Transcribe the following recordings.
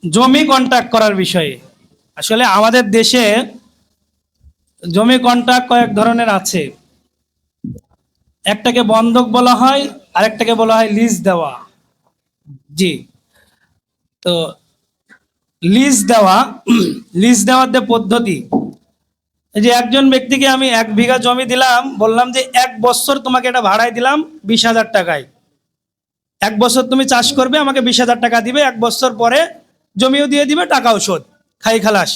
জমি কন্ট্রাক্ট করার বিষয়ে। আসলে আমাদের দেশে জমি কন্ট্রাক্ট কয়েক ধরনের আছে। একটাকে বন্ধক বলা হয়, আরেকটাকে বলা হয় লিজ দেওয়া। জি। তো লিজ দেওয়া লিজ দেওয়ার যে পদ্ধতি, এই যে একজন ব্যক্তিকে আমি 1 বিঘা জমি দিলাম, বললাম যে 1 বছর তোমাকে এটা ভাড়ায় দিলাম 20,000 টাকায়। 1 বছর তুমি চাষ করবে, আমাকে 20,000 টাকা দিবে, 1 বছর পরে জমিও দিয়ে দিবে, টাকাও শোধ, খাই খালাস।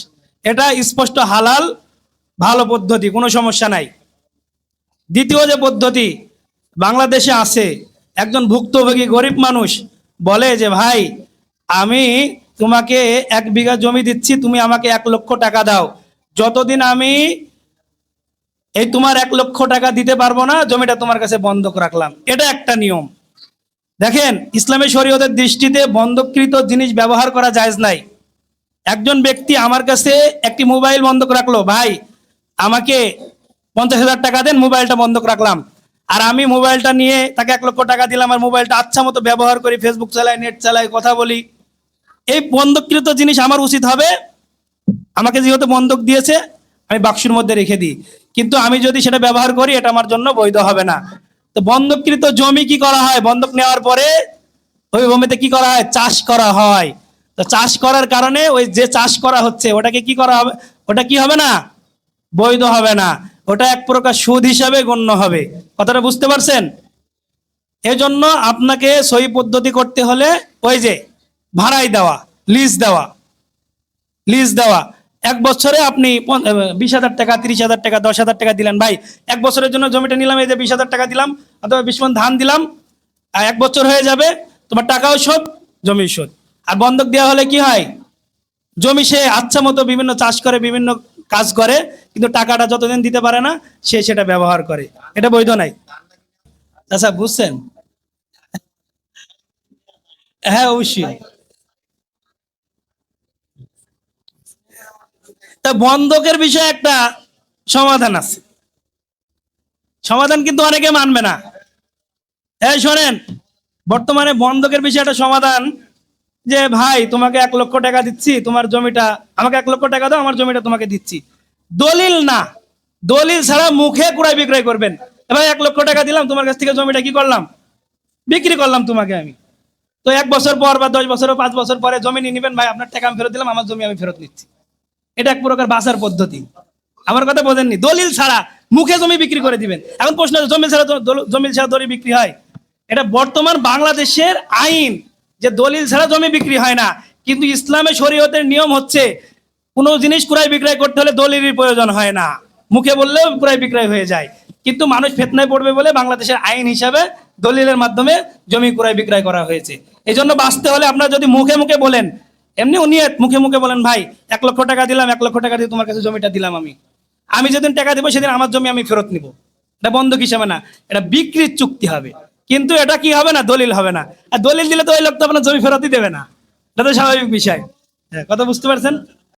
এটা স্পষ্ট হালাল, ভালো পদ্ধতি, কোনো সমস্যা নাই। দ্বিতীয় যে পদ্ধতি বাংলাদেশে আছে, একজন ভুক্তভোগী গরিব মানুষ বলে যে ভাই, আমি তোমাকে 1 বিঘা জমি দিচ্ছি, তুমি আমাকে 1 লক্ষ টাকা দাও। যতদিন আমি এই তোমার 1 লক্ষ টাকা দিতে পারবো না, জমিটা তোমার কাছে বন্ধক রাখলাম। এটা একটা নিয়ম। দেখেন, ইসলামী শরীয়তের দৃষ্টিতে বন্ধককৃত জিনিস ব্যবহার করা জায়েজ নাই। একজন ব্যক্তি আমার কাছে একটি মোবাইল বন্ধক রাখলো, ভাই আমাকে 50,000 টাকা দেন, মোবাইলটা বন্ধক রাখলাম। আর আমি মোবাইলটা নিয়ে তাকে 1 লক্ষ টাকা দিলাম, আর মোবাইলটা আচ্ছা মতো ব্যবহার করি, ফেসবুক চালাই, নেট চালাই, কথা বলি। এই বন্ধককৃত জিনিস আমার উচিত হবে, আমাকে যেহেতু বন্ধক দিয়েছে, আমি বাক্সের মধ্যে রেখে দিই। কিন্তু আমি যদি সেটা ব্যবহার করি, এটা আমার জন্য বৈধ হবে না। তো বন্ধককৃত জমি কি করা হয়, বন্ধক নেওয়ার পরে ওই জমিতে কি করা হয়, চাষ করা হয়। তো চাষ করার কারণে ওই যে চাষ করা হচ্ছে ওটাকে কি করা হবে, ওটা কি হবে না, বৈধ হবে না। ওটা এক প্রকার সুদ হিসাবে গণ্য হবে। কথাটা বুঝতে পারছেন? এজন্য আপনাকে সহি পদ্ধতি করতে হলে ওই যে ভাড়াই দেওয়া, লিজ দেওয়া। লিজ দেওয়া 1 বছরে আপনি 20,000 টাকা, 30,000 টাকা, 10,000 টাকা দিলেন। ভাই 1 বছরের জন্য জমিটা নিলাম, এই যে 20,000 টাকা দিলাম, অথবা 20 মণ ধান দিলাম, আর 1 বছর হয়ে যাবে, তোমার টাকাও শোধ, জমি শোধ। আর বন্ধক দেওয়া হলে কি হয়, জমি সে আচ্ছা মতো বিভিন্ন চাষ করে, বিভিন্ন কাজ করে, কিন্তু টাকাটা যতদিন দিতে পারে না, সে সেটা ব্যবহার করে। এটা বৈধ নাই। আচ্ছা, বুঝছেন? হ্যাঁ, অবশ্যই। তা বন্ধকের বিষয়ে একটা সমাধান আছে। সমাধান কিন্তু অনেকে মানবে না। এই শোনেন, বর্তমানে বন্ধকের বিষয়ে একটা সমাধান, যে ভাই তোমাকে 1 লক্ষ টাকা দিচ্ছি, তোমার জমিটা আমাকে 1 লক্ষ টাকা দাও, আমার জমিটা তোমাকে দিচ্ছি। দলিল না, দলিল ছাড়া মুখে ক্রয় বিক্রয় করবেন। ভাই 1 লক্ষ টাকা দিলাম, তোমার কাছ থেকে জমিটা কি করলাম, বিক্রি করলাম তোমাকে আমি। তো 1 বছর পর বা 10 বছর, 5 বছর পরে জমি নিয়ে নেবেন, ভাই আপনার টাকা আমি ফেরত দিলাম, আমার জমি আমি ফেরত নিচ্ছি। এটা এক প্রকার বাঁচার পদ্ধতি। আমার কথা বোঝেননি? দলিল ছাড়া মুখে জমি বিক্রি করে দিবেন। এখন প্রশ্ন, জমি ছাড়া জমি ছাড়া দলিল বিক্রি হয়? এটা বর্তমান বাংলাদেশের আইন, যে দলিল ছাড়া জমি বিক্রি হয় না। কিন্তু ইসলামের শরীয়তের নিয়ম হচ্ছে, কোনো জিনিস ক্রয় বিক্রয় করতে হলে দলিলের প্রয়োজন হয় না, মুখে বললেও ক্রয় বিক্রয় হয়ে যায়। কিন্তু মানুষ ফেতনায় পড়বে বলে বাংলাদেশের আইন হিসাবে দলিলের মাধ্যমে জমি ক্রয় বিক্রয় করা হয়েছে। এই জন্য বাঁচতে হলে আপনারা যদি মুখে মুখে বলেন, এমনি নিয়ত মুখে মুখে বলেন, ভাই 1 লক্ষ টাকা দিলাম, 1 লক্ষ টাকা দিয়ে তোমার কাছে জমিটা দিলাম, আমি যেদিন টাকা দেবো সেদিন আমার জমি আমি ফেরত নিব। এটা বন্ধক হিসাবে না, এটা বিক্রির চুক্তি হবে। কিন্তু এটা কি হবে না, দলিল হবে না। আর দলিল দিলে তো ওই লোক তো আপনার জমি ফেরতই দেবে না। এটা তো স্বাভাবিক বিষয়। হ্যাঁ, কথা বুঝতে পারছেন?